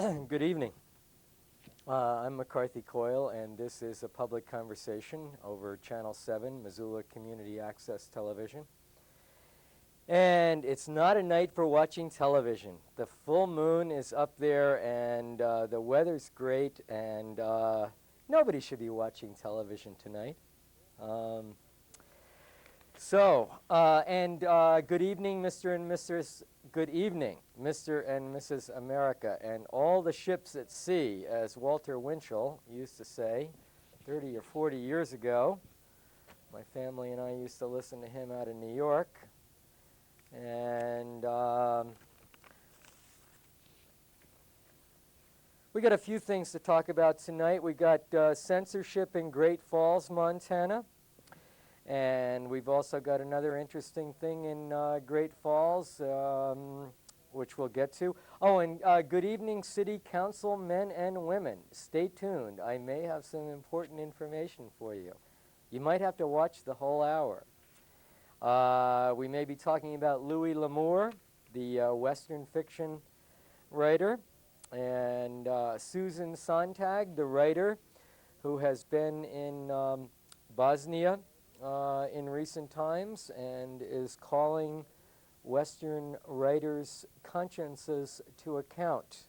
Good evening. I'm McCarthy Coyle, and this is a public conversation over Channel 7, Missoula Community Access Television. And it's not a night for watching television. The full moon is up there, and the weather's great, and nobody should be watching television tonight. Good evening, Mr. and Mrs. Good evening, Mr. and Mrs. America, and all the ships at sea, as Walter Winchell used to say 30 or 40 years ago. My family and I used to listen to him out in New York. And we got a few things to talk about tonight. We got censorship in Great Falls, Montana. And we've also got another interesting thing in Great Falls, which we'll get to. Oh, and good evening, City Council men and women. Stay tuned. I may have some important information for you. You might have to watch the whole hour. We may be talking about Louis L'Amour, the Western fiction writer, and Susan Sontag, the writer who has been in Bosnia in recent times and is calling Western writers' consciences to account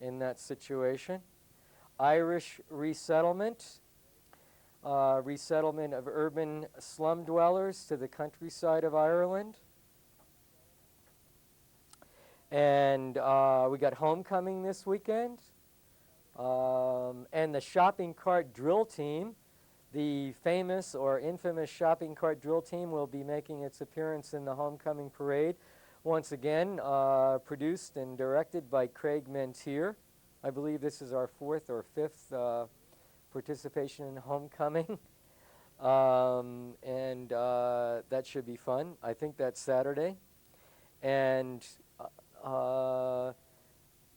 in that situation. Irish resettlement, resettlement of urban slum dwellers to the countryside of Ireland. And we got homecoming this weekend. And the shopping cart drill team, the famous or infamous shopping cart drill team, will be making its appearance in the homecoming parade. Once again, produced and directed by Craig Mentier. I believe this is our fourth or fifth participation in homecoming. That should be fun. I think that's Saturday. And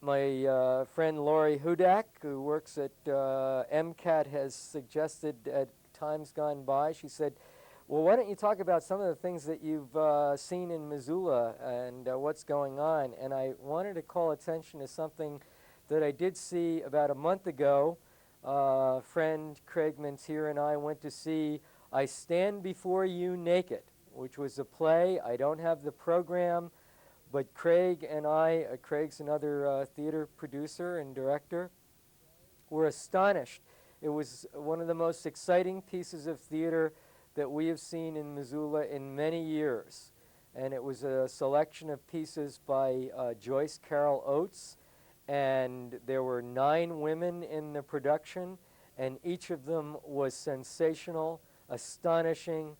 my friend Lori Hudak, who works at MCAT, has suggested at times gone by, she said, well, why don't you talk about some of the things that you've seen in Missoula and what's going on? And I wanted to call attention to something that I did see about a month ago. Friend Craig Mentier and I went to see I Stand Before You Naked, which was a play. I don't have the program, but Craig and I, Craig's another theater producer and director, were astonished. It was one of the most exciting pieces of theater that we have seen in Missoula in many years. And it was a selection of pieces by Joyce Carol Oates, and there were 9 women in the production, and each of them was sensational, astonishing.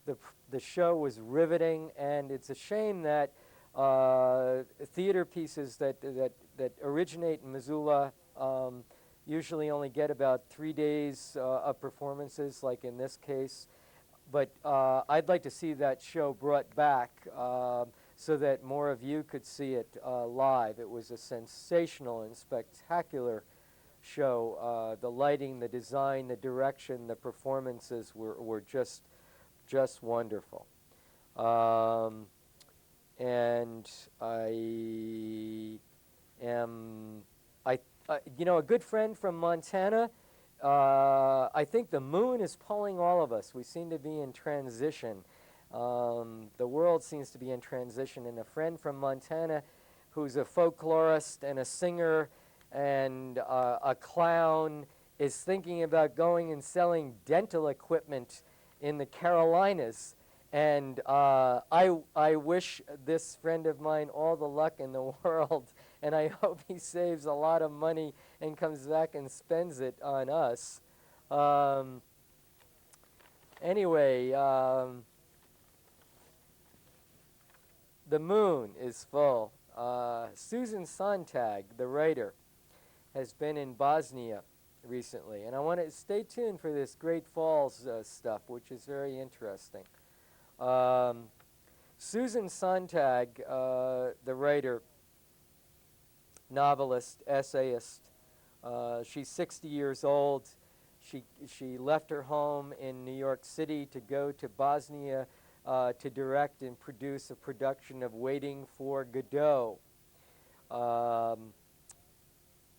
The show was riveting, and it's a shame that theater pieces that originate in Missoula usually only get about 3 days of performances, like in this case. But I'd like to see that show brought back so that more of you could see it live. It was a sensational and spectacular show. The lighting, the design, the direction, the performances were just wonderful. And a good friend from Montana, I think the moon is pulling all of us. We seem to be in transition. The world seems to be in transition, and a friend from Montana who's a folklorist and a singer and a clown is thinking about going and selling dental equipment in the Carolinas. And I wish this friend of mine all the luck in the world, and I hope he saves a lot of money and comes back and spends it on us. Anyway, the moon is full. Susan Sontag, the writer, has been in Bosnia recently, and I want to stay tuned for this Great Falls stuff, which is very interesting. Susan Sontag, the writer, novelist, essayist, she's 60 years old. She left her home in New York City to go to Bosnia to direct and produce a production of Waiting for Godot.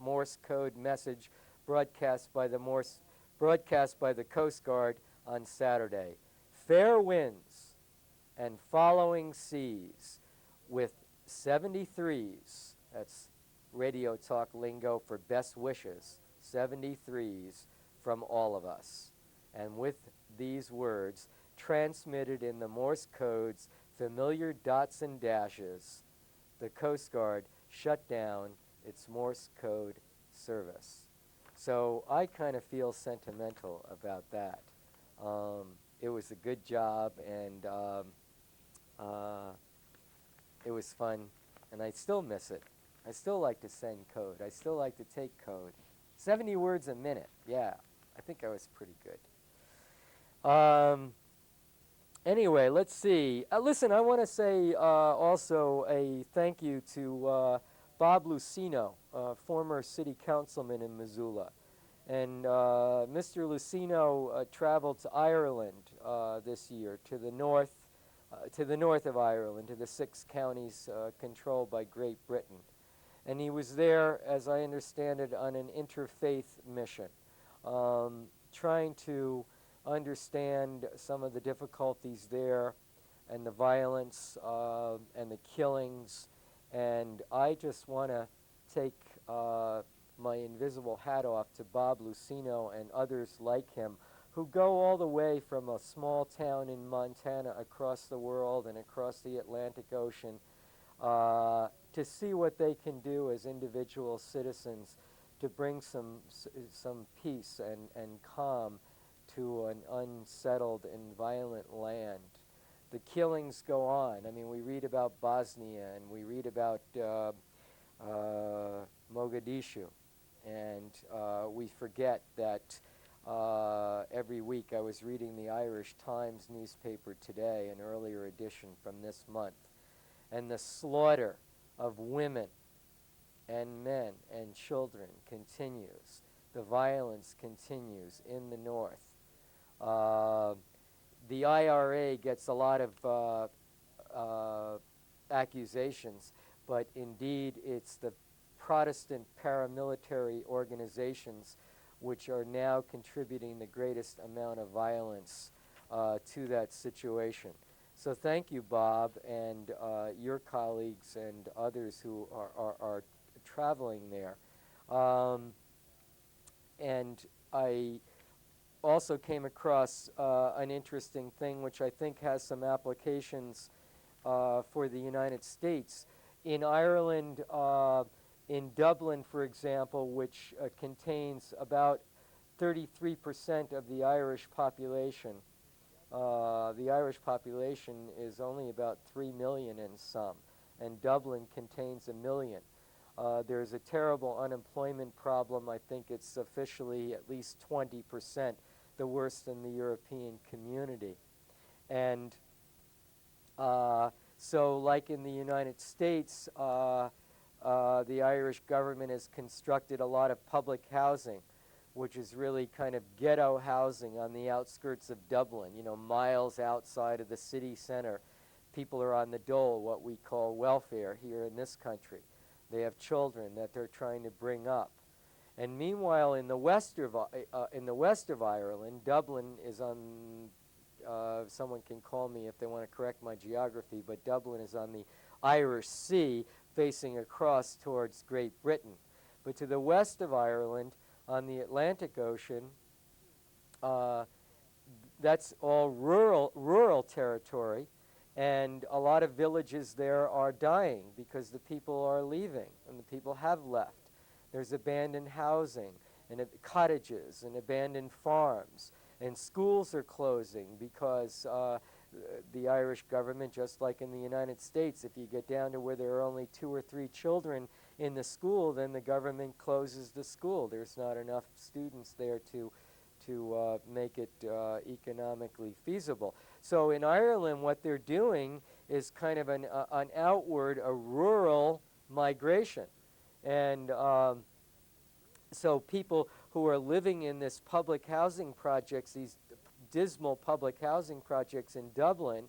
Morse code message broadcast by the Coast Guard on Saturday. Fair winds and following seas with 73s, that's radio talk lingo for best wishes, 73s from all of us. And with these words, transmitted in the Morse code's familiar dots and dashes, the Coast Guard shut down its Morse code service. So I kind of feel sentimental about that. It was a good job, and it was fun, and I still miss it. I still like to send code. I still like to take code. 70 words a minute, yeah. I think I was pretty good. Anyway, let's see. Listen, I want to say also a thank you to Bob Lucino, former city councilman in Missoula. And Mr. Lucino traveled to Ireland this year, to the north of Ireland, to the 6 counties controlled by Great Britain. And he was there, as I understand it, on an interfaith mission, trying to understand some of the difficulties there and the violence and the killings. And I just want to take my invisible hat off to Bob Lucino and others like him who go all the way from a small town in Montana across the world and across the Atlantic Ocean to see what they can do as individual citizens to bring some peace and calm to an unsettled and violent land. The killings go on. I mean, we read about Bosnia and we read about Mogadishu, and we forget that every week. I was reading the Irish Times newspaper today, an earlier edition from this month, and the slaughter of women and men and children continues. The violence continues in the north. The IRA gets a lot of accusations, but indeed it's the Protestant paramilitary organizations which are now contributing the greatest amount of violence to that situation. So thank you, Bob, and your colleagues and others who are traveling there. And I also came across an interesting thing which I think has some applications for the United States. In Ireland, in Dublin, for example, which contains about 33% of the Irish population, the Irish population is only about 3 million and some, and Dublin contains 1 million. There's a terrible unemployment problem. I think it's officially at least 20%, the worst in the European community. And so like in the United States, the Irish government has constructed a lot of public housing, which is really kind of ghetto housing on the outskirts of Dublin, you know, miles outside of the city center. People are on the dole, what we call welfare here in this country. They have children that they're trying to bring up. And meanwhile, in the west of Ireland, Dublin is on, someone can call me if they want to correct my geography, but Dublin is on the Irish Sea, facing across towards Great Britain. But to the west of Ireland, on the Atlantic Ocean, that's all rural territory, and a lot of villages there are dying because the people are leaving, and the people have left. There's abandoned housing, and cottages, and abandoned farms, and schools are closing because the Irish government, just like in the United States, if you get down to where there are only 2 or 3 children in the school, then the government closes the school. There's not enough students there to make it economically feasible. So in Ireland, what they're doing is kind of an outward, a rural migration. And so people who are living in this public housing projects, these dismal public housing projects in Dublin,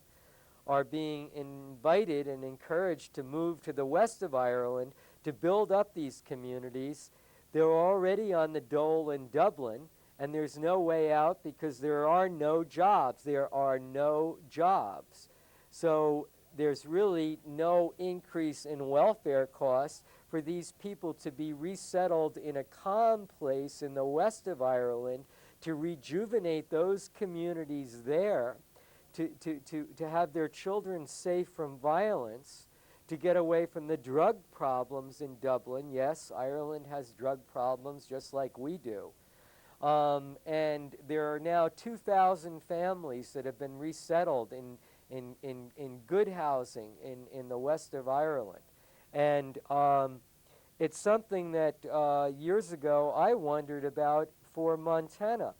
are being invited and encouraged to move to the west of Ireland to build up these communities They're already on the dole in Dublin, and there's no way out because there are no jobs. There are no jobs. So there's really no increase in welfare costs for these people to be resettled in a calm place in the west of Ireland, to rejuvenate those communities there, to have their children safe from violence, to get away from the drug problems in Dublin. Yes, Ireland has drug problems just like we do. And there are now 2,000 families that have been resettled in good housing in the west of Ireland. And it's something that years ago I wondered about for Montana.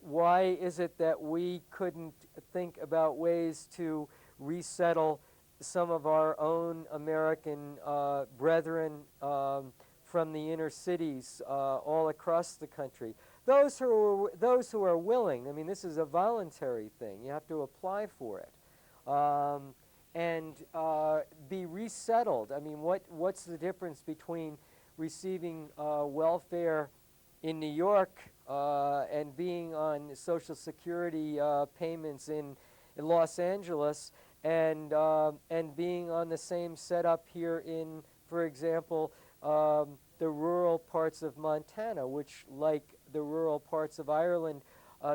Why is it that we couldn't think about ways to resettle some of our own American brethren from the inner cities all across the country? Those who are willing. I mean, this is a voluntary thing. You have to apply for it. And be resettled. I mean, what's the difference between receiving welfare in New York and being on Social Security payments in Los Angeles, and being on the same setup here in, for example, the rural parts of Montana, which, like the rural parts of Ireland,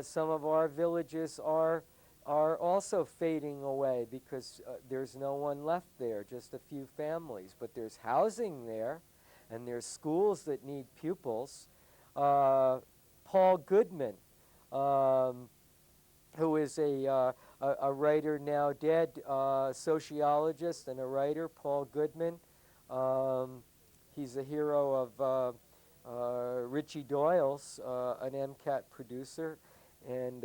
some of our villages are also fading away because there's no one left there, just a few families. But there's housing there, and there's schools that need pupils. Paul Goodman, who is a writer now dead, sociologist and a writer, Paul Goodman. He's a hero of Richie Doyle's, an MCAT producer, and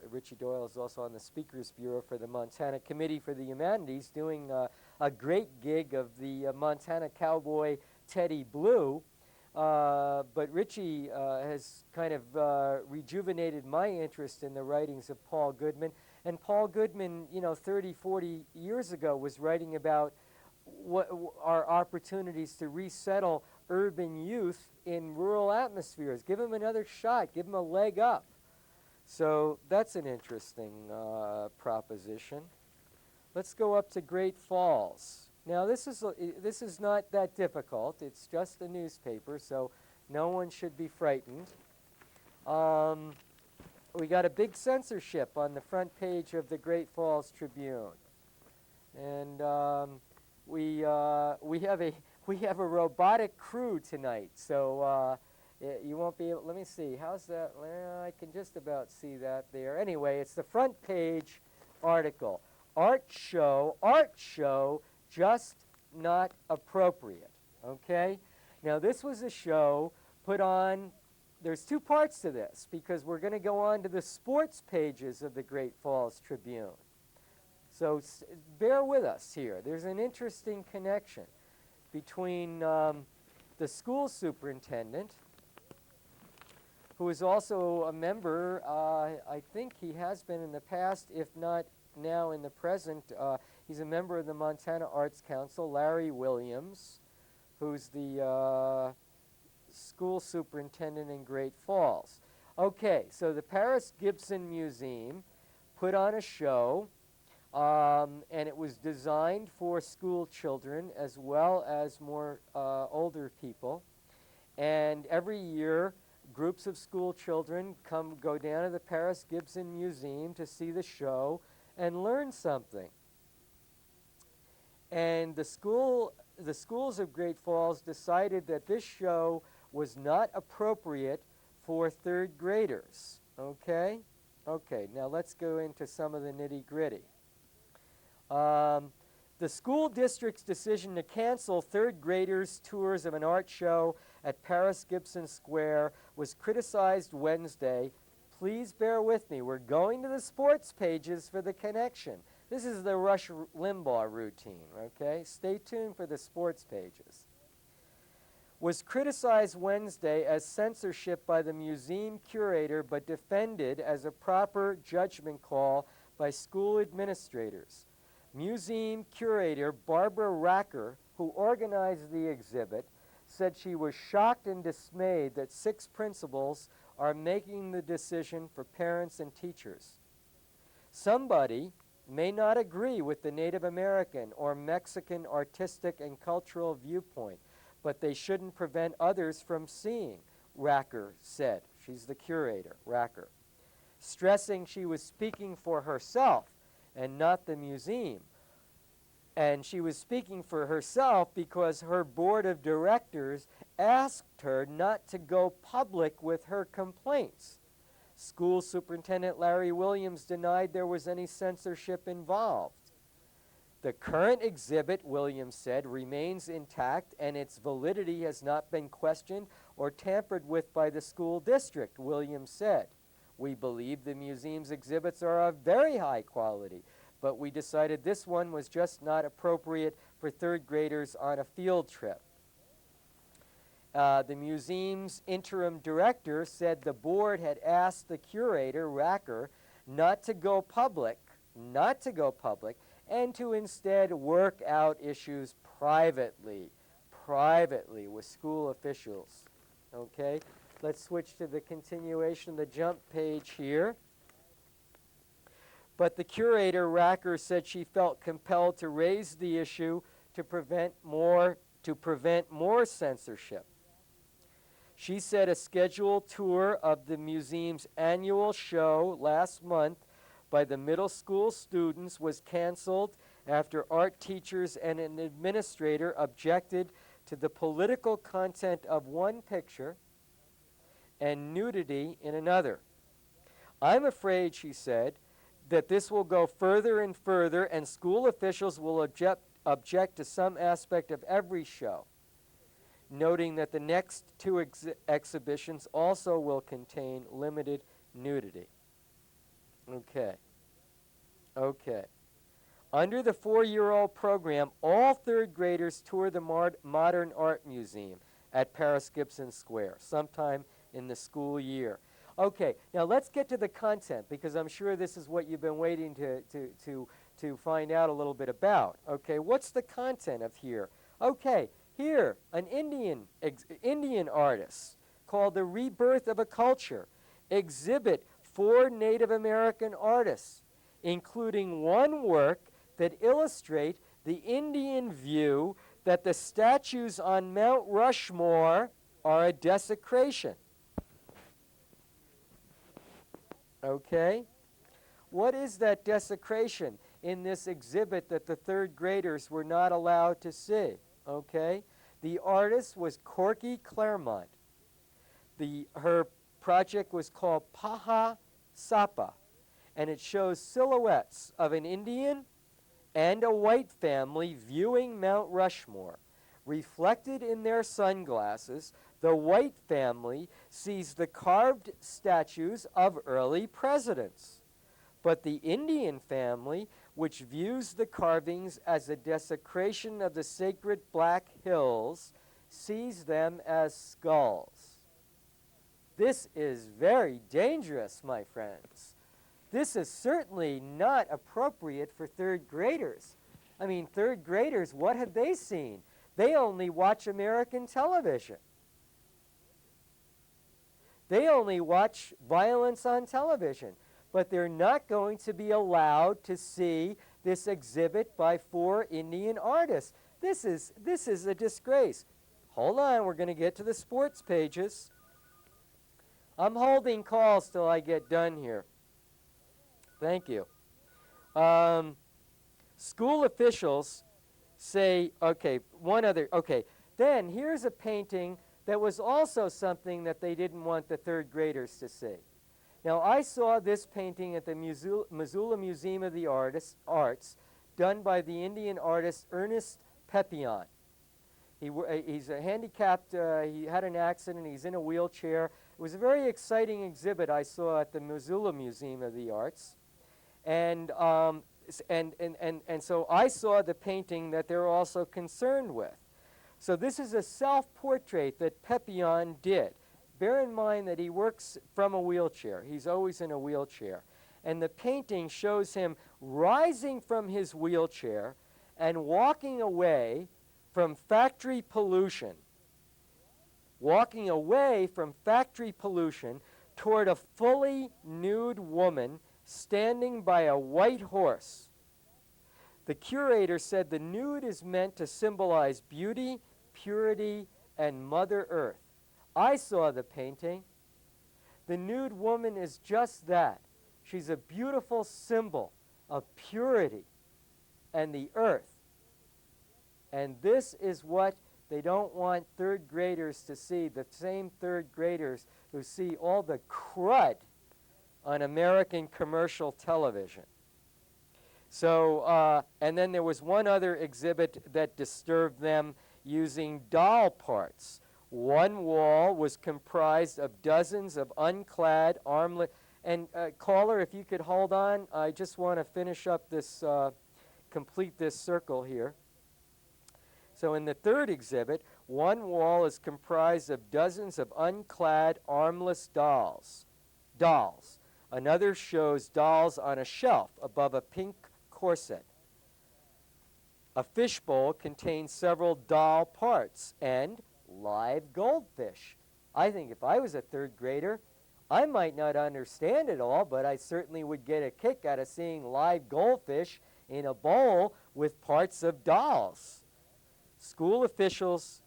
Richie Doyle is also on the Speakers Bureau for the Montana Committee for the Humanities, doing a great gig of the Montana cowboy Teddy Blue. But Richie has kind of rejuvenated my interest in the writings of Paul Goodman. And Paul Goodman, 30, 40 years ago was writing about what our opportunities to resettle urban youth in rural atmospheres. Give them another shot. Give them a leg up. So that's an interesting proposition. Let's go up to Great Falls. Now this is not that difficult. It's just a newspaper, so no one should be frightened. We got a big censorship on the front page of the Great Falls Tribune, and we have a robotic crew tonight. So you won't be able. Let me see. How's that? Well, I can just about see that there. Anyway, it's the front page article. Art show, just not appropriate. Okay? Now, this was a show put on. There's two parts to this because we're going to go on to the sports pages of the Great Falls Tribune. So bear with us here. There's an interesting connection between the school superintendent, who is also a member, I think he has been in the past, if not now in the present. He's a member of the Montana Arts Council, Larry Williams, who's the school superintendent in Great Falls. Okay, so the Paris Gibson Museum put on a show, and it was designed for school children as well as more older people. And every year, groups of school children go down to the Paris Gibson Museum to see the show and learn something. And the schools of Great Falls decided that this show was not appropriate for third graders. Okay? Okay, now let's go into some of the nitty-gritty. The school district's decision to cancel third graders' tours of an art show at Paris Gibson Square was criticized Wednesday. Please bear with me. We're going to the sports pages for the connection. This is the Rush Limbaugh routine, okay? Stay tuned for the sports pages. Was criticized Wednesday as censorship by the museum curator, but defended as a proper judgment call by school administrators. Museum curator Barbara Racker, who organized the exhibit, said she was shocked and dismayed that 6 principals are making the decision for parents and teachers. Somebody may not agree with the Native American or Mexican artistic and cultural viewpoint, but they shouldn't prevent others from seeing, Racker said. She's the curator, Racker, stressing she was speaking for herself and not the museum. And she was speaking for herself because her board of directors asked her not to go public with her complaints. School Superintendent Larry Williams denied there was any censorship involved. The current exhibit, Williams said, remains intact and its validity has not been questioned or tampered with by the school district, Williams said. We believe the museum's exhibits are of very high quality, but we decided this one was just not appropriate for 3rd graders on a field trip. The museum's interim director said the board had asked the curator, Racker, not to go public, and to instead work out issues privately with school officials. Okay, let's switch to the continuation, the jump page here. But the curator, Racker, said she felt compelled to raise the issue to prevent more censorship. She said a scheduled tour of the museum's annual show last month by the middle school students was canceled after art teachers and an administrator objected to the political content of one picture and nudity in another. I'm afraid, she said, that this will go further and further and school officials will object to some aspect of every show, noting that the next 2 exhibitions also will contain limited nudity. Okay. Under the 4-year-old program, all 3rd graders tour the Modern Art Museum at Paris Gibson Square sometime in the school year. Okay, now let's get to the content because I'm sure this is what you've been waiting to find out a little bit about. Okay, what's the content of here? Okay, here, an Indian artist called The Rebirth of a Culture exhibit 4 Native American artists, including one work that illustrate the Indian view that the statues on Mount Rushmore are a desecration. Okay? What is that desecration in this exhibit that the 3rd graders were not allowed to see? Okay? The artist was Corky Claremont. Her project was called Paha Sapa, and it shows silhouettes of an Indian and a white family viewing Mount Rushmore. Reflected in their sunglasses, the white family sees the carved statues of early presidents. But the Indian family, which views the carvings as a desecration of the sacred Black Hills, sees them as skulls. This is very dangerous, my friends. This is certainly not appropriate for 3rd graders. I mean, 3rd graders, what have they seen? They only watch American television. They only watch violence on television. But they're not going to be allowed to see this exhibit by 4 Indian artists. This is a disgrace. Hold on, we're going to get to the sports pages. I'm holding calls till I get done here. Thank you. School officials say, then here's a painting that was also something that they didn't want the 3rd graders to see. Now, I saw this painting at the Missoula Museum of the Arts, done by the Indian artist Ernest Pepion. He's a handicapped, he had an accident, he's in a wheelchair. It was a very exciting exhibit I saw at the Missoula Museum of the Arts. And so I saw the painting that they're also concerned with. So this is a self-portrait that Pepion did. Bear in mind that he works from a wheelchair. He's always in a wheelchair. And the painting shows him rising from his wheelchair and walking away from factory pollution, walking away from factory pollution toward a fully nude woman standing by a white horse. The curator said the nude is meant to symbolize beauty, purity, and Mother Earth. I saw the painting. The nude woman is just that. She's a beautiful symbol of purity and the earth. And this is what they don't want third graders to see, the same third graders who see all the crud on American commercial television. So, and then there was one other exhibit that disturbed them using doll parts. One wall was comprised of dozens of unclad, armless, and caller, if you could hold on, I just want to finish up this, complete this circle here. So in the third exhibit, one wall is comprised of dozens of unclad, armless dolls. Another shows dolls on a shelf above a pink corset. A fishbowl contains several doll parts and live goldfish. I think if I was a third grader, I might not understand it all, but I certainly would get a kick out of seeing live goldfish in a bowl with parts of dolls. School officials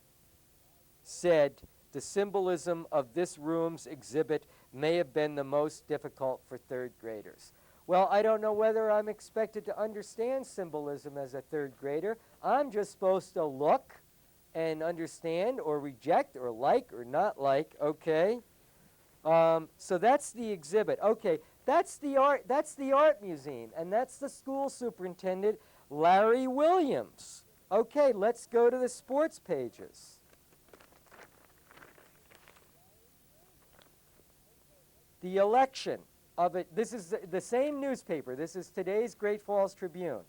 said the symbolism of this room's exhibit may have been the most difficult for third graders. Well, I don't know whether I'm expected to understand symbolism as a third grader. I'm just supposed to look and understand or reject or like or not like, okay? So that's the exhibit. Okay, that's the art museum, and that's the school superintendent, Larry Williams. Okay, let's go to the sports pages. The election of it, this is the same newspaper, this is today's Great Falls Tribune.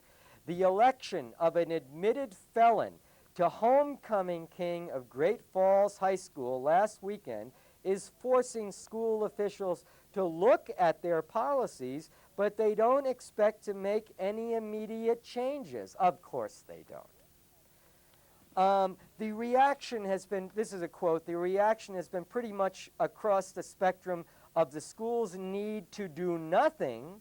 The election of an admitted felon to homecoming king of Great Falls High School last weekend is forcing school officials to look at their policies, but they don't expect to make any immediate changes. Of course they don't. The reaction has been, this is a quote, the reaction has been pretty much across the spectrum of the school's need to do nothing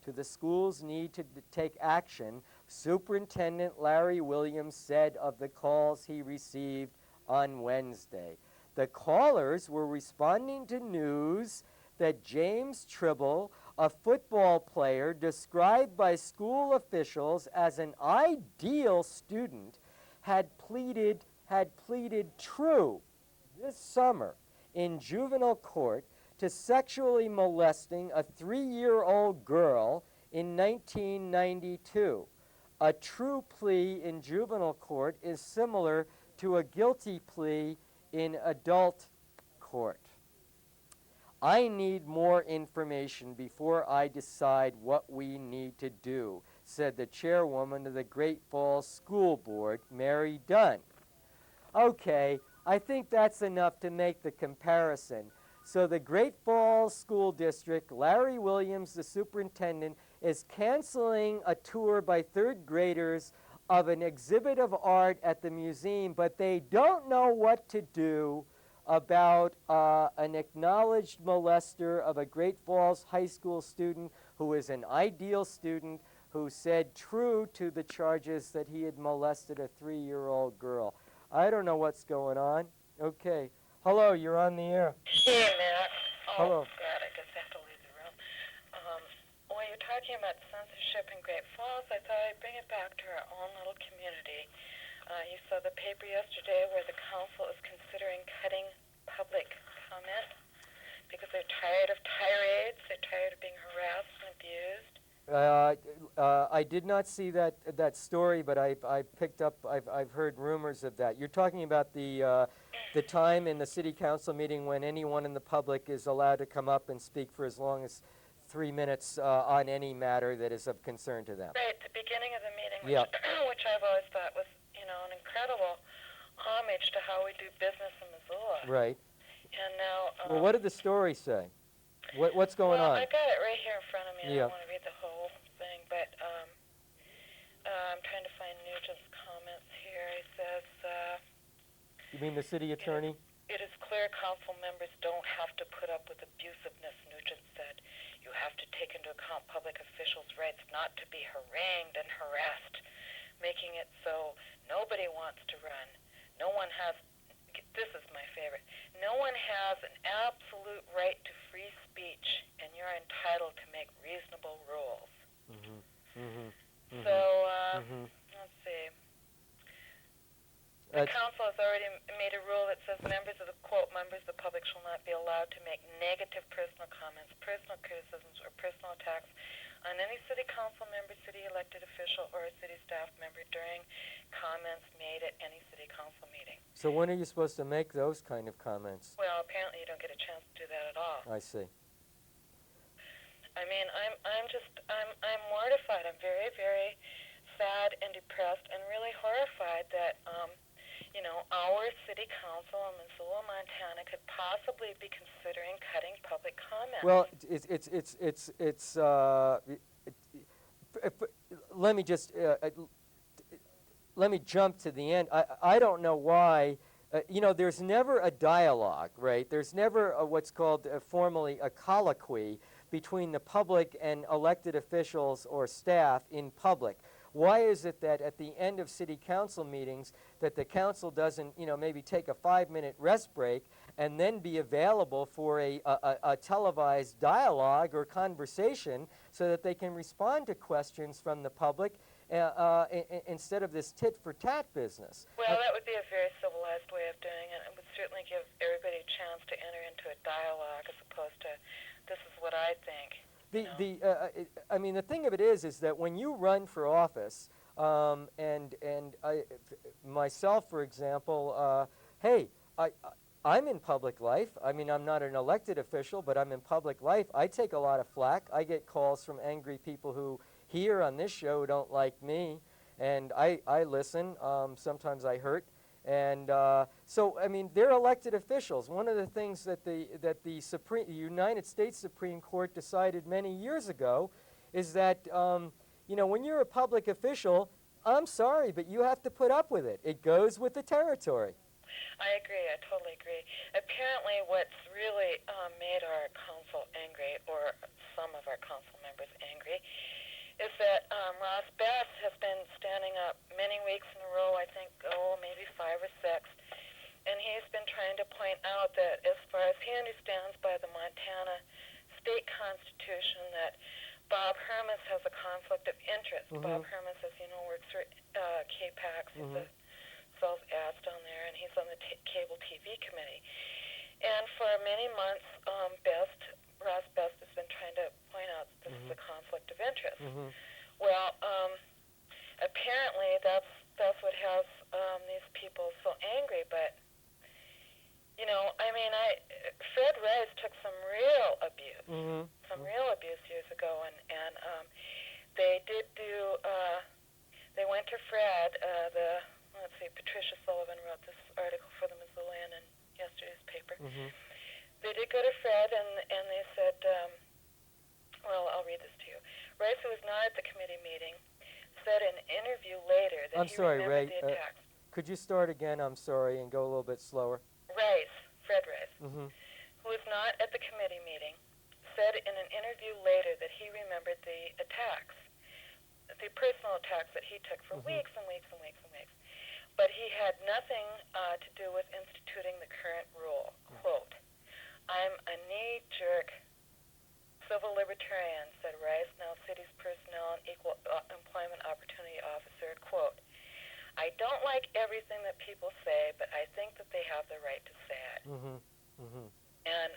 to the school's need to take action. Superintendent Larry Williams said of the calls he received on Wednesday. The callers were responding to news that James Tribble, a football player described by school officials as an ideal student, had pleaded true this summer in juvenile court to sexually molesting a 3-year-old girl in 1992. A true plea in juvenile court is similar to a guilty plea in adult court. I need more information before I decide what we need to do, said the chairwoman of the Great Falls School Board, Mary Dunn. Okay, I think that's enough to make the comparison. So the Great Falls School District, Larry Williams, the superintendent, is canceling a tour by third graders of an exhibit of art at the museum, but they don't know what to do about an acknowledged molester of a Great Falls high school student who is an ideal student who said true to the charges that he had molested a 3-year-old girl. I don't know what's going on. Okay. Hello, you're on the air. Hey, Matt. Oh, Hello. God, I guess I have to leave the room. When you're talking about censorship in Great Falls, I thought I'd bring it back to our own little community. You saw the paper yesterday where the council is considering cutting public comment because they're tired of tirades, they're tired of being harassed and abused. I did not see that story, but I've heard rumors of that. You're talking about the time in the city council meeting when anyone in the public is allowed to come up and speak for as long as 3 minutes on any matter that is of concern to them. Right, the beginning of the meeting, which I've always thought was, an incredible homage to how we do business in Missoula. Right. And now... well, what did the story say? What's going on? I got it right here in front of me. Yeah. I don't want to read the whole thing, but I'm trying to find Brian Nugent's comments here. He says, You mean the city attorney? it is clear council members don't have to put up with abusiveness, Nugent said. You have to take into account public officials' rights not to be harangued and harassed, making it so nobody wants to run. No one has, this is my favorite, no one has an absolute right to free speech, and you're entitled to make reasonable rules. Mm-hmm. Mm-hmm. Mm-hmm. So, Mm-hmm. let's see. The council has already made a rule that says members of the, quote, members of the public shall not be allowed to make negative personal comments, personal criticisms, or personal attacks on any city council member, city elected official, or a city staff member during comments made at any city council meeting. So when are you supposed to make those kind of comments? Well, apparently you don't get a chance to do that at all. I see. I mean, I'm mortified. I'm very, very sad and depressed and really horrified that, you know, our city council in Missoula, Montana could possibly be considering cutting public comment. Well, let me just let me jump to the end. I don't know why. You know, there's never a dialogue, right? There's never what's called formally a colloquy between the public and elected officials or staff in public. Why is it that at the end of city council meetings that the council doesn't, you know, maybe take a 5-minute rest break and then be available for a televised dialogue or conversation so that they can respond to questions from the public instead of this tit-for-tat business? Well, that would be a very civilized way of doing it. It would certainly give everybody a chance to enter into a dialogue as opposed to, this is what I think. I mean, the thing of it is that when you run for office, and myself, for example, hey, I'm in public life. I mean, I'm not an elected official, but I'm in public life. I take a lot of flack. I get calls from angry people who here on this show don't like me, and I listen. Sometimes I hurt. And so, I mean, they're elected officials. One of the things that the United States Supreme Court decided many years ago is that, you know, when you're a public official, I'm sorry, but you have to put up with it. It goes with the territory. I agree. I totally agree. Apparently what's really made our council angry, or some of our council members angry, is that Ross Best has been standing up many weeks in a row, I think, maybe 5 or 6, and he's been trying to point out that as far as he understands by the Montana state constitution, that Bob Hermes has a conflict of interest. Mm-hmm. Bob Hermes, as you know, works for KPAX. Mm-hmm. He sells ads down there, and he's on the cable TV committee. And for many months, Ross Best has been trying to point out that this is a conflict of interest. Mm-hmm. Well, apparently that's what has these people so angry. But you know, I mean, Fred Rice took some real abuse, real abuse years ago, and they did do. They went to Fred. Let's see, Patricia Sullivan wrote this article for the Missoulian in yesterday's paper. Mm-hmm. They did go to Fred, and they said, well, I'll read this to you. Rice, who was not at the committee meeting, said in an interview later that I'm sorry, Ray. the attacks. Could you start again? I'm sorry, and go a little bit slower. Fred Rice, who was not at the committee meeting, said in an interview later that he remembered the attacks, the personal attacks that he took for weeks and weeks and weeks and weeks. But he had nothing to do with instituting the current rule. Quote, I'm a knee-jerk civil libertarian, said Rice, now city's personnel and equal employment opportunity officer. Quote, I don't like everything that people say, but I think that they have the right to say it. And,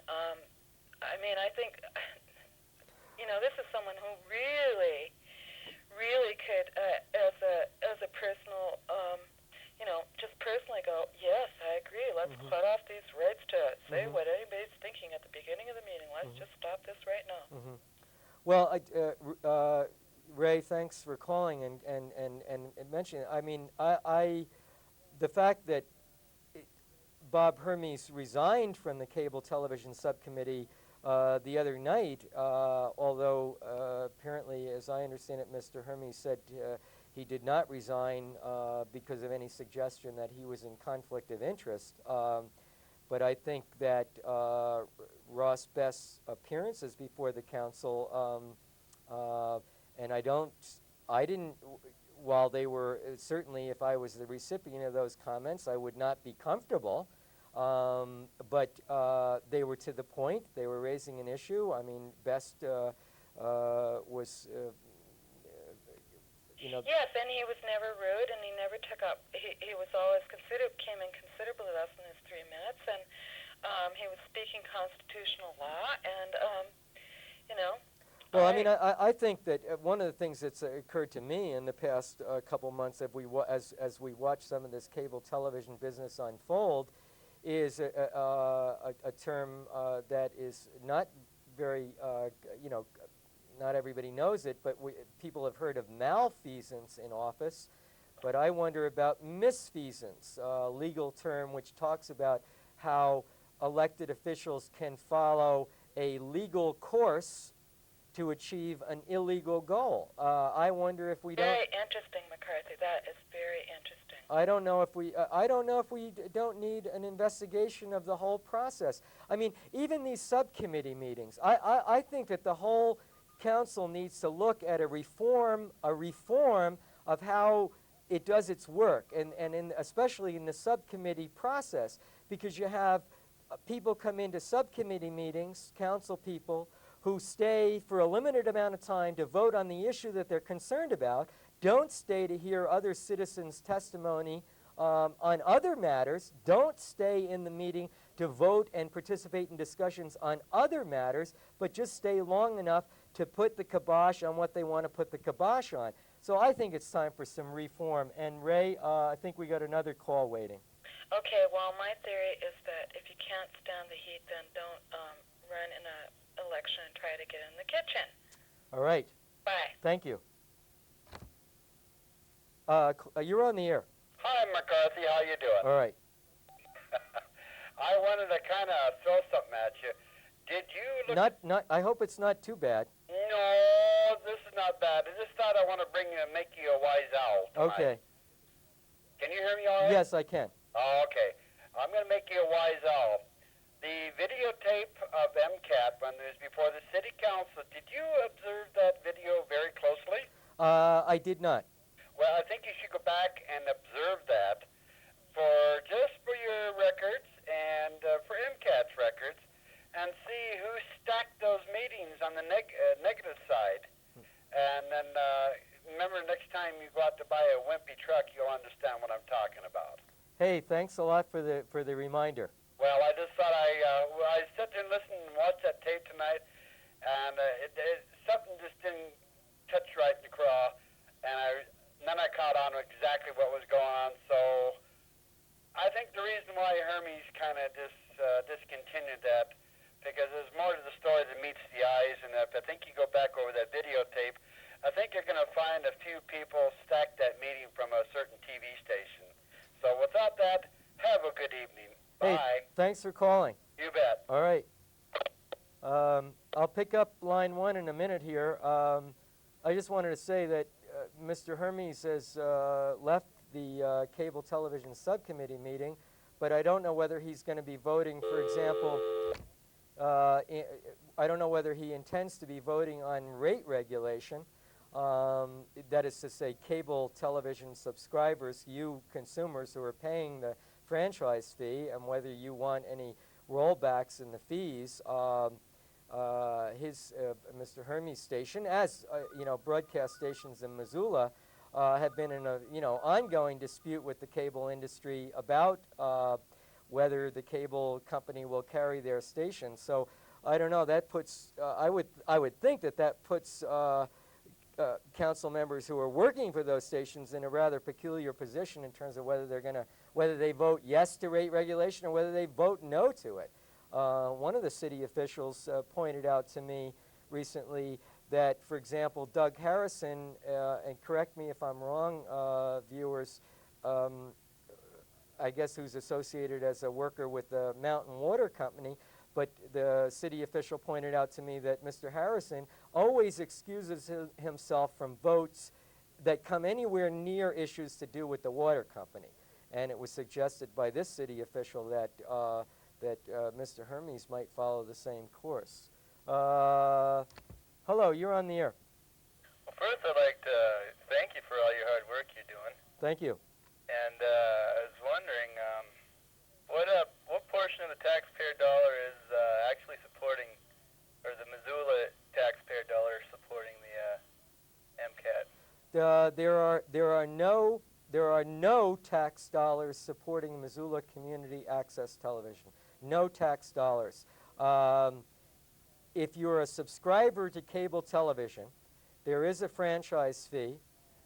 I mean, I think, you know, this is someone who really, really could, as a personal, you know, just personally go, yes, I agree. Let's cut off these rights to say what anybody's thinking at the beginning of the meeting. Let's just stop this right now. Well, Ray, thanks for calling and mentioning it. I mean, the fact that Bob Hermes resigned from the Cable Television Subcommittee the other night, although apparently, as I understand it, Mr. Hermes said he did not resign because of any suggestion that he was in conflict of interest. But I think that Ross Best's appearances before the council, and I didn't, while they were, certainly if I was the recipient of those comments, I would not be comfortable. But they were to the point. They were raising an issue. I mean, Best was, you know. Yes, and he was never rude, and he never took up. He was always came in considerably less than his 3 minutes, and he was speaking constitutional law, and you know. Well, I mean, I think that one of the things that's occurred to me in the past couple months as we watch some of this cable television business unfold is a term that is not very, you know, not everybody knows it, but people have heard of malfeasance in office. But I wonder about misfeasance, a legal term which talks about how elected officials can follow a legal course to achieve an illegal goal. I wonder if we don't. Very interesting, McCarthy. That is very interesting. I don't know if we don't need an investigation of the whole process. I mean, even these subcommittee meetings. I think that the whole council needs to look at a reform of how it does its work, and especially in the subcommittee process, because you have people come into subcommittee meetings, council people, who stay for a limited amount of time to vote on the issue that they're concerned about, don't stay to hear other citizens' testimony on other matters, don't stay in the meeting to vote and participate in discussions on other matters, but just stay long enough to put the kibosh on what they want to put the kibosh on. So I think it's time for some reform. And Ray, I think we got another call waiting. Okay, well, my theory is that if you can't stand the heat, then don't run in an election and try to get in the kitchen. All right. Bye. Thank you. You're on the air. Hi, McCarthy. How you doing? All right. I wanted to kind of throw something at you. Did you look? I hope it's not too bad. No, this is not bad. I just thought I want to make you a wise owl tonight. Okay. Can you hear me all right? Yes, I can. Oh, okay. I'm going to make you a wise owl. The videotape of MCAT when it was before the city council, did you observe that video very closely? I did not. Well, I think you should go back and observe that just for your records and for MCAT's records, and see who stacked those meetings on the negative side. And then remember, next time you go out to buy a wimpy truck, you'll understand what I'm talking about. Hey, thanks a lot for the reminder. Well, I just thought I sat there and listened and watched that tape tonight, and something just didn't touch right in the craw, and then I caught on to exactly what was going on. So I think the reason why Hermes kind of discontinued that, because there's more to the story than meets the eyes, and if I think you go back over that videotape, I think you're going to find a few people stacked that meeting from a certain TV station. So without that, have a good evening. Bye. Hey, thanks for calling. You bet. All right. I'll pick up line 1 in a minute here. I just wanted to say that Mr. Hermes has left the cable television subcommittee meeting, but I don't know whether he's going to be voting, for example, I don't know whether he intends to be voting on rate regulation. That is to say, cable television subscribers, you consumers who are paying the franchise fee, and whether you want any rollbacks in the fees. Mr. Hermes' station, as broadcast stations in Missoula, have been in a ongoing dispute with the cable industry about whether the cable company will carry their station. So I don't know. That puts I would think that puts council members who are working for those stations in a rather peculiar position in terms of whether they vote yes to rate regulation or whether they vote no to it. One of the city officials pointed out to me recently that, for example, Doug Harrison, and correct me if I'm wrong, viewers, I guess who's associated as a worker with the Mountain Water Company, but the city official pointed out to me that Mr. Harrison always excuses himself from votes that come anywhere near issues to do with the water company. And it was suggested by this city official that Mr. Hermes might follow the same course. Hello, you're on the air. Well, first I'd like to thank you for all your hard work you're doing. Thank you. And I was wondering, what portion of the taxpayer dollar is actually supporting, or the Missoula taxpayer dollar supporting the MCAT? There are no tax dollars supporting Missoula Community Access Television. No tax dollars. If you're a subscriber to cable television, there is a franchise fee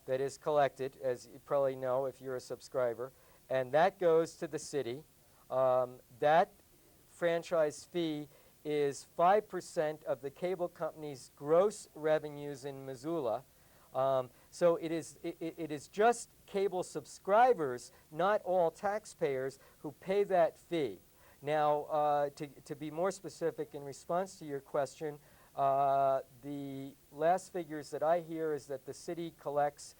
that is collected, as you probably know if you're a subscriber, and that goes to the city. That franchise fee is 5% of the cable company's gross revenues in Missoula. So it is just cable subscribers, not all taxpayers, who pay that fee. Now, to be more specific in response to your question, the last figures that I hear is that the city collects,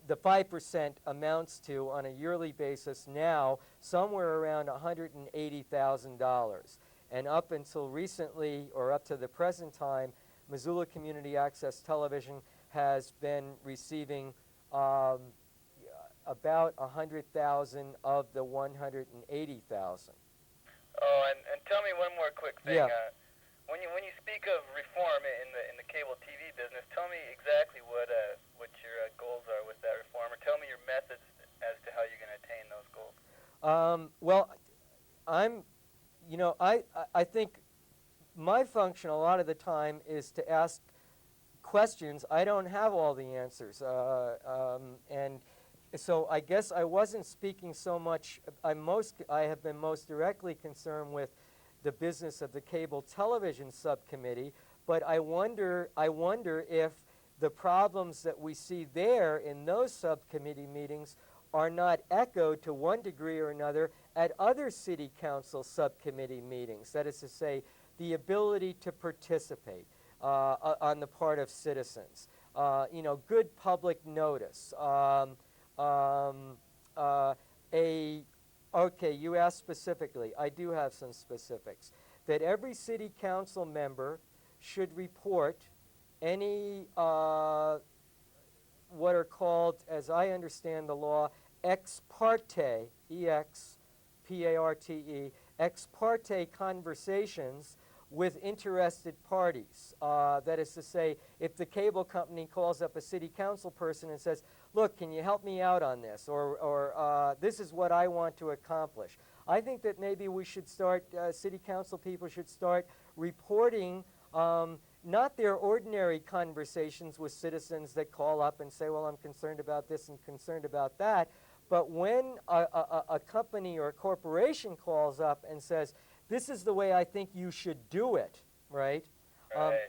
the 5% amounts to, on a yearly basis now, somewhere around $180,000. And up until recently, or up to the present time, Missoula Community Access Television has been receiving about 100,000 of the 180,000. Oh, and tell me one more quick thing. Yeah. When you speak of reform in the cable TV business, tell me exactly what your goals are with that reform, or tell me your methods as to how you're going to attain those goals. Well, I think my function a lot of the time is to ask questions. I don't have all the answers, and so I guess I wasn't speaking so much. I have been most directly concerned with the business of the cable television subcommittee, but I wonder if the problems that we see there in those subcommittee meetings are not echoed to one degree or another at other city council subcommittee meetings. That is to say, the ability to participate on the part of citizens, good public notice, okay, you asked specifically. I do have some specifics. That every city council member should report any what are called, as I understand the law, ex parte, E-X-P-A-R-T-E, ex parte conversations with interested parties. That is to say, if the cable company calls up a city council person and says, look, can you help me out on this? Or this is what I want to accomplish. I think that maybe we should start, city council people should start reporting not their ordinary conversations with citizens that call up and say, well, I'm concerned about this and concerned about that. But when a company or a corporation calls up and says, this is the way I think you should do it, right?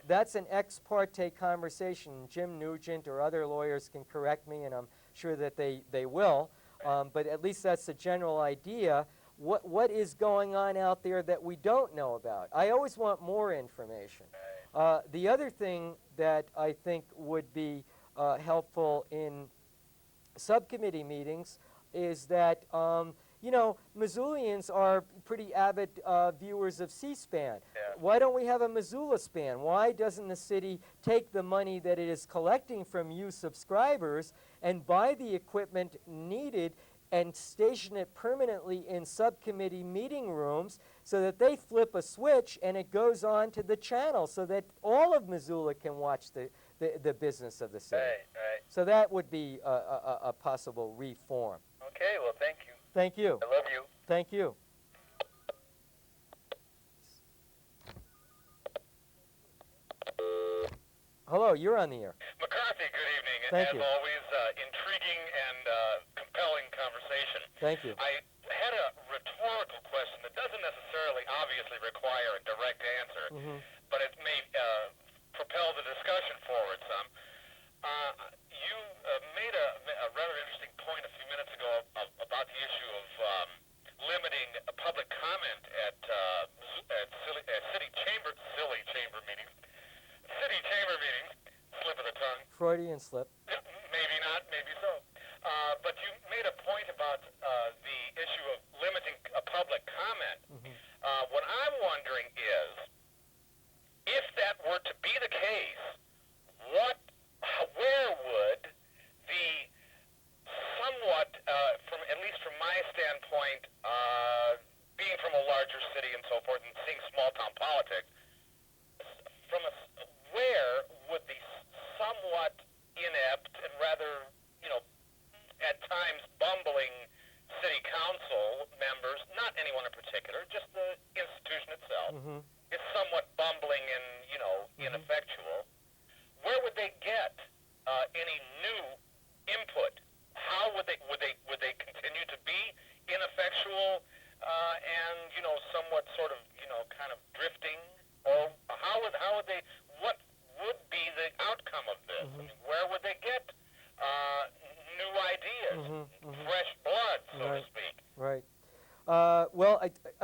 That's an ex parte conversation. Jim Nugent or other lawyers can correct me, and I'm sure that they will. But at least that's the general idea. What is going on out there that we don't know about? I always want more information. The other thing that I think would be helpful in subcommittee meetings is that, Missoulians are pretty avid viewers of C-SPAN. Yeah. Why don't we have a Missoula span? Why doesn't the city take the money that it is collecting from you subscribers and buy the equipment needed and station it permanently in subcommittee meeting rooms so that they flip a switch and it goes on to the channel so that all of Missoula can watch the business of the city. Right. So that would be a possible reform. Okay, well, thank you. Thank you. I love you. Thank you. Hello, you're on the air. McCarthy, good evening. Thank As you. always, intriguing and compelling conversation. Thank you. I had a rhetorical question that doesn't necessarily obviously require a direct answer, but it may propel the discussion forward some. You made a rather interesting point a few minutes ago about the issue of limiting public comment at city chamber meetings, slip of the tongue. Freudian slip. Maybe not.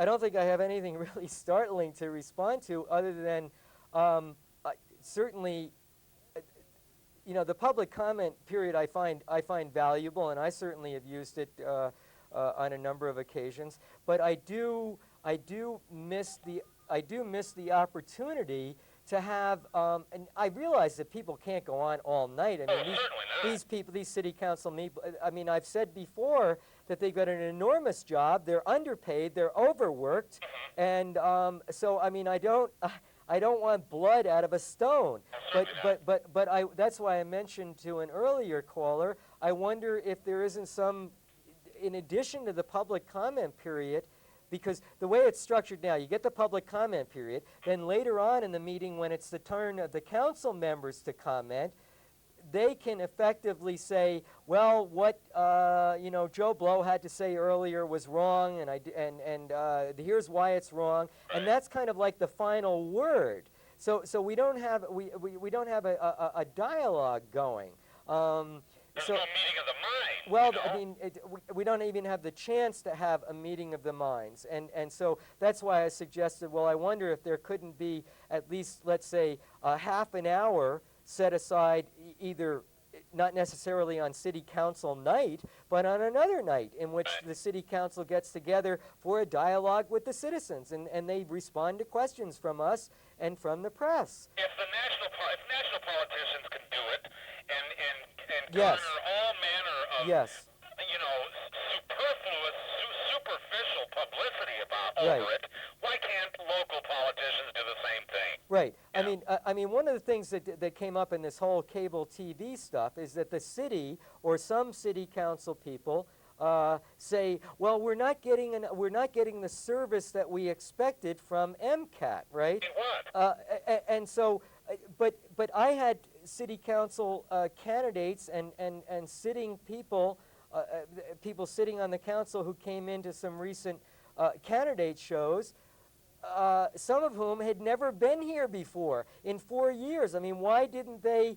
I don't think I have anything really startling to respond to other than certainly, you know, the public comment period I find valuable, and I certainly have used it on a number of occasions. But I do miss the opportunity to have, and I realize that people can't go on all night. I mean, these people, these city council I mean, I've said before that they've got an enormous job. They're underpaid. They're overworked, and so I mean, I don't want blood out of a stone. But that's why I mentioned to an earlier caller, I wonder if there isn't some, in addition to the public comment period, because the way it's structured now, you get the public comment period, then later on in the meeting when it's the turn of the council members to comment, they can effectively say, well, what you know, Joe Blow had to say earlier was wrong, and here's why it's wrong, and that's kind of like the final word. So we don't have a dialogue going. There's no meeting of the minds. Well, You know? I mean, we don't even have the chance to have a meeting of the minds, and so that's why I suggested, well, I wonder if there couldn't be at least, let's say, a half an hour set aside, either not necessarily on city council night, but on another night in which the city council gets together for a dialogue with the citizens, and they respond to questions from us and from the press. If national politicians can do it and Yes. garner all manner of Yes. you know, superfluous, superficial publicity Right. over it, why can't local politicians do the same thing? Right. Yeah. I mean, one of the things that came up in this whole cable TV stuff is that the city or some city council people say, well, we're not getting the service that we expected from MCAT, right? What? And so, but I had city council candidates and sitting people, people sitting on the council who came into some recent candidate shows, some of whom had never been here before in 4 years. I mean, why didn't they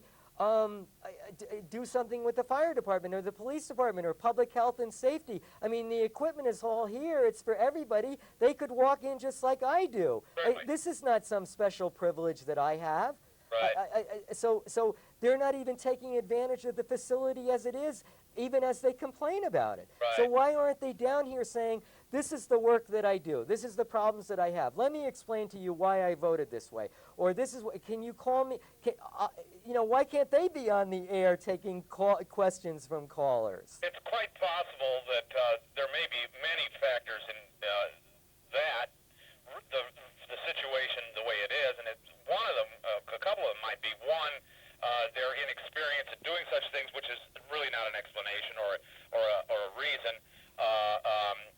do something with the fire department or the police department or public health and safety? I mean, the equipment is all here. It's for everybody. They could walk in just like I do. This is not some special privilege that I have. Right. So they're not even taking advantage of the facility as it is, even as they complain about it. Right. So why aren't they down here saying, this is the work that I do. This is the problems that I have. Let me explain to you why I voted this way. Or this is, can you call me, you know, why can't they be on the air taking questions from callers? It's quite possible that there may be many factors in that, the situation the way it is, and it's one of them, a couple of them might be, one, their inexperience in doing such things, which is really not an explanation or a reason.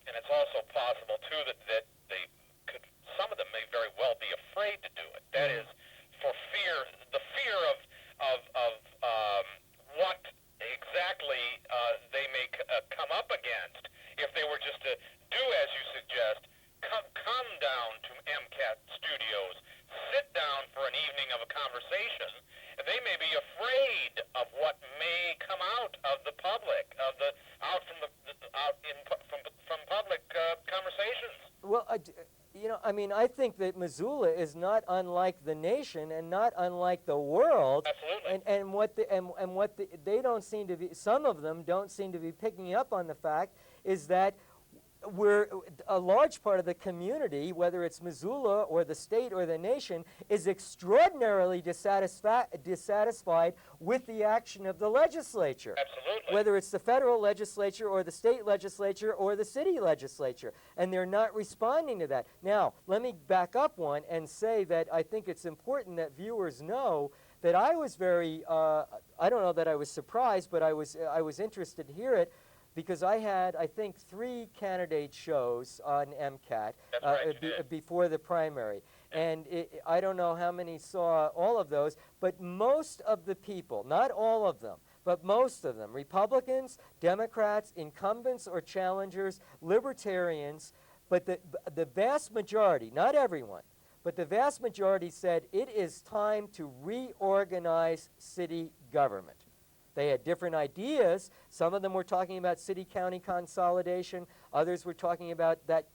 And it's also possible too that they could, some of them may very well be afraid to do it. That is, for fear, the fear of what exactly they may come up against if they were just to do as you suggest. Come down to MCAT Studios, sit down for an evening of a conversation. They may be afraid of what may come out of the public, from public conversations. Well, you know, I mean, I think that Missoula is not unlike the nation and not unlike the world. Absolutely. And what they don't seem to be, some of them don't seem to be picking up on the fact is that we're a large part of the community, whether it's Missoula or the state or the nation, is extraordinarily dissatisfied with the action of the legislature. Absolutely. Whether it's the federal legislature or the state legislature or the city legislature, and they're not responding to that. Now, let me back up one and say that I think it's important that viewers know that I was very, I don't know that I was surprised, but I was interested to hear it, because I had, I think, 3 candidate shows on MCAT before the primary. And I don't know how many saw all of those, but most of the people, not all of them, but most of them, Republicans, Democrats, incumbents or challengers, libertarians, but the vast majority, not everyone, but the vast majority said it is time to reorganize city government. They had different ideas. Some of them were talking about city-county consolidation. Others were talking about that,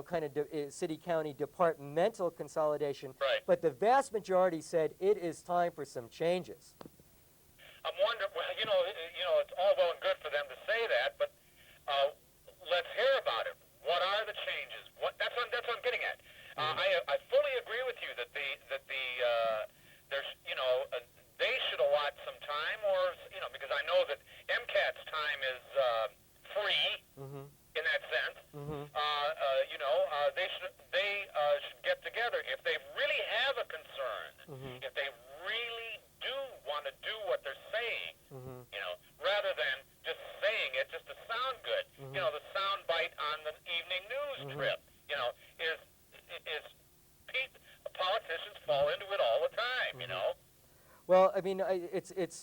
kind of city-county departmental consolidation. Right. But the vast majority said it is time for some changes. I'm wondering, well, it's all well and good for them to say that, but let's hear about it. What are the changes? That's what I'm getting at. I fully agree with you that there's they should allot some time, or because I know that MCAT's time is free in that sense. They should get together if they really have a concern. If they really do want to do what they're saying, rather than just saying it just to sound good. The sound bite on the evening news trip, politicians fall into it all the time, Well, I mean, it's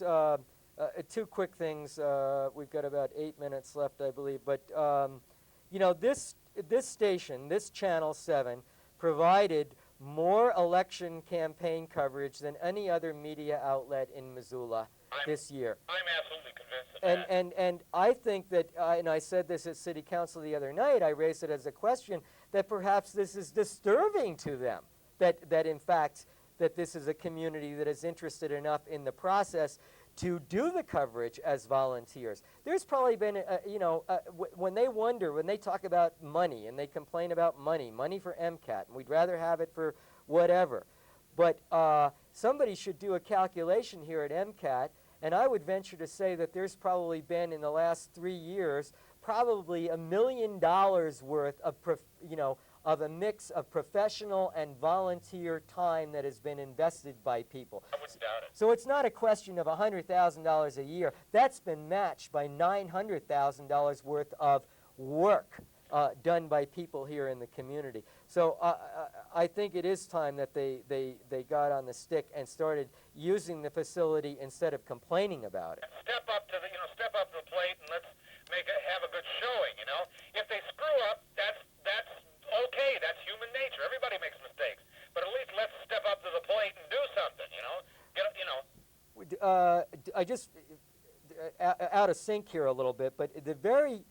two quick things. We've got about 8 minutes left, I believe. But this station, this Channel 7, provided more election campaign coverage than any other media outlet in Missoula this year. I'm absolutely convinced of that. And I think that, and I said this at City Council the other night, I raised it as a question, that perhaps this is disturbing to them, that in fact, that this is a community that is interested enough in the process to do the coverage as volunteers. There's probably been, when they talk about money and they complain about money for MCAT, and we'd rather have it for whatever. But somebody should do a calculation here at MCAT, and I would venture to say that there's probably been, in the last 3 years, probably $1 million worth of a mix of professional and volunteer time that has been invested by people. I wouldn't doubt it. So it's not a question of $100,000 a year. That's been matched by $900,000 worth of work done by people here in the community. So I think it is time that they got on the stick and started using the facility instead of complaining about it. Step up to the plate and let's have a good showing. If they screw up, that's okay. That's human nature. Everybody makes mistakes, but at least let's step up to the plate and do something. I just out of sync here a little bit, but the very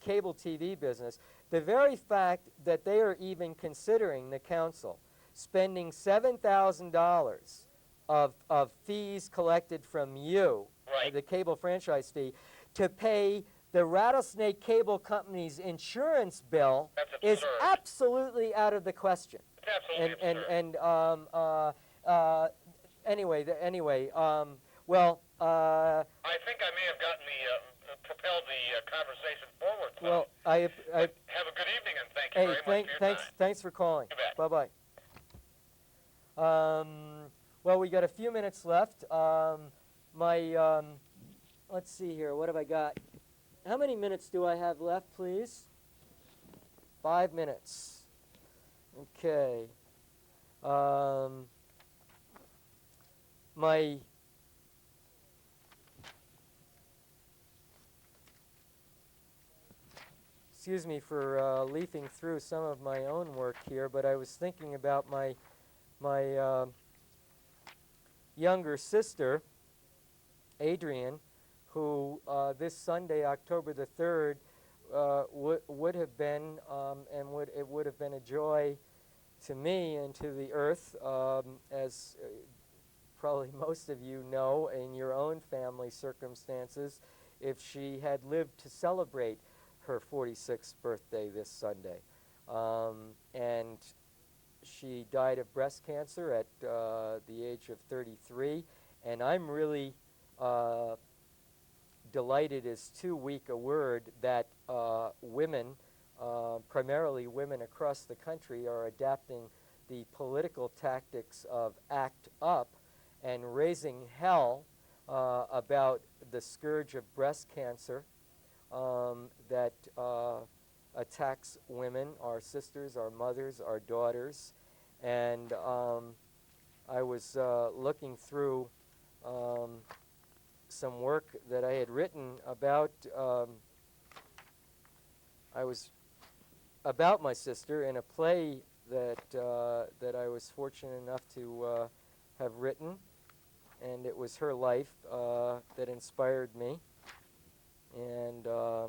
cable TV business, the very fact that they are even considering, the council, spending $7,000 of fees collected from you, right, the cable franchise fee, to pay the Rattlesnake Cable Company's insurance bill is absolutely out of the question. It's absolutely absurd. Well, I think I may have gotten propelled the conversation forward. So well, have a good evening, and thank you very much for your time. Thanks for calling. You bet. Bye-bye. Well, we got a few minutes left. Let's see here. What have I got? How many minutes do I have left, please? 5 minutes. Okay. Excuse me for leafing through some of my own work here, but I was thinking about my younger sister, Adrian, who this Sunday, October the 3rd, would have been, it would have been a joy to me and to the earth, as probably most of you know in your own family circumstances, if she had lived to celebrate her 46th birthday this Sunday. And she died of breast cancer at the age of 33, and I'm really delighted is too weak a word that women, primarily women across the country, are adapting the political tactics of ACT UP and raising hell about the scourge of breast cancer that attacks women, our sisters, our mothers, our daughters. And I was looking through some work that I had written about about my sister in a play that I was fortunate enough to have written. and it was her life that inspired me. And I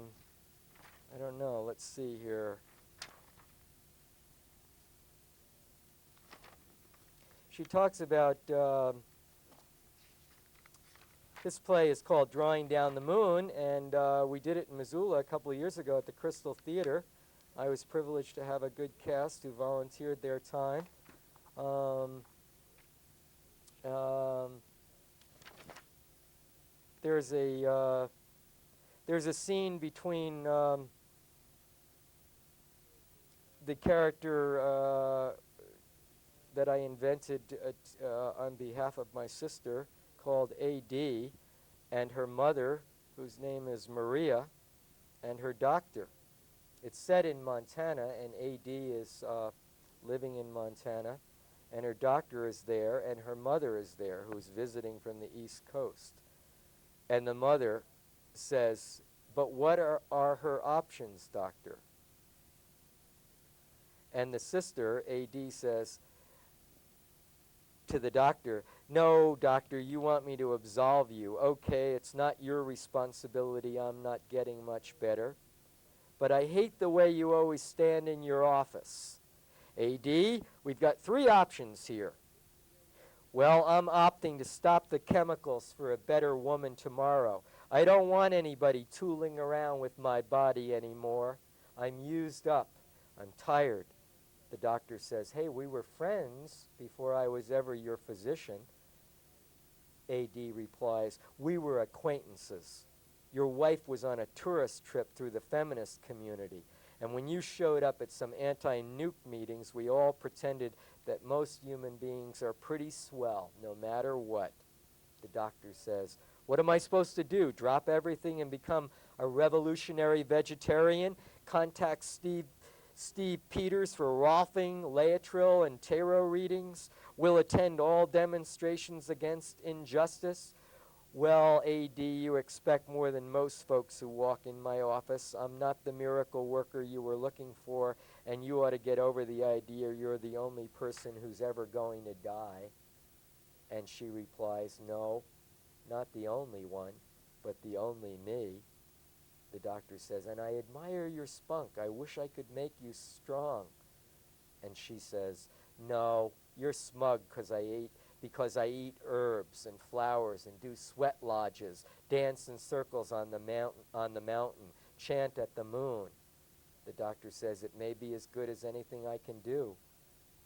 don't know, let's see here. She talks about, this play is called Drawing Down the Moon, and we did it in Missoula a couple of years ago at the Crystal Theater. I was privileged to have a good cast who volunteered their time. There's a scene between the character that I invented on behalf of my sister, called A.D., and her mother, whose name is Maria, and her doctor. It's set in Montana, and A.D. is living in Montana, and her doctor is there, and her mother is there, who's visiting from the East Coast. And the mother says, "But what are her options, doctor?" And the sister, A.D., says to the doctor, "No, doctor, you want me to absolve you. Okay, it's not your responsibility. I'm not getting much better. But I hate the way you always stand in your office. A.D., we've got 3 options here. Well, I'm opting to stop the chemicals for a better woman tomorrow. I don't want anybody tooling around with my body anymore. I'm used up. I'm tired." The doctor says, "Hey, we were friends before I was ever your physician." A.D. replies, "We were acquaintances. Your wife was on a tourist trip through the feminist community, and when you showed up at some anti-nuke meetings, we all pretended that most human beings are pretty swell, no matter what." The doctor says, "What am I supposed to do? Drop everything and become a revolutionary vegetarian? Contact Steve Peters for Rolfing, Laetrile, and tarot readings? Will attend all demonstrations against injustice?" Well, A.D., you expect more than most folks who walk in my office. I'm not the miracle worker you were looking for, and you ought to get over the idea you're the only person who's ever going to die. And she replies, "No, not the only one, but the only me." The doctor says, "And I admire your spunk. I wish I could make you strong." And she says, "No, you're smug because I eat herbs and flowers and do sweat lodges, dance in circles on the mountain, chant at the moon." The doctor says, "It may be as good as anything I can do,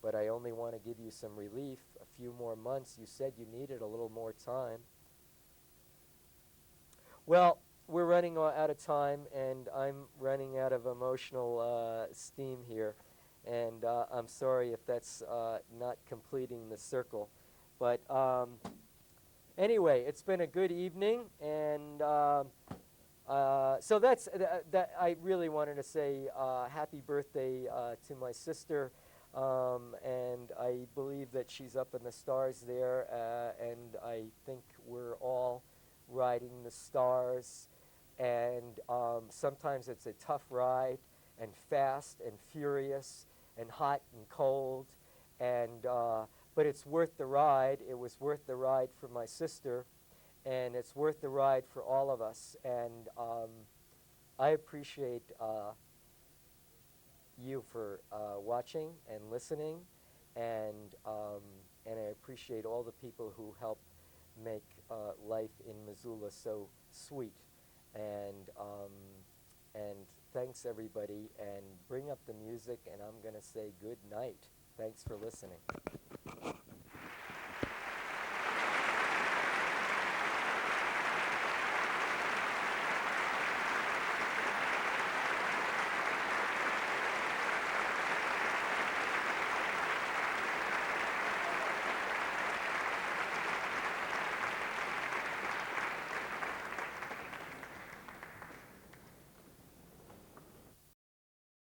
but I only want to give you some relief, a few more months. You said you needed a little more time." Well, we're running out of time, and I'm running out of emotional steam here. And I'm sorry if that's not completing the circle. But anyway, it's been a good evening. And so that's that. I really wanted to say happy birthday to my sister. And I believe that she's up in the stars there. And I think we're all riding the stars. And sometimes it's a tough ride, and fast and furious and hot and cold, and but it's worth the ride. It was worth the ride for my sister, and it's worth the ride for all of us. And I appreciate you for watching and listening, and I appreciate all the people who help make life in Missoula so sweet. And thanks, everybody, and bring up the music, and I'm going to say good night. Thanks for listening.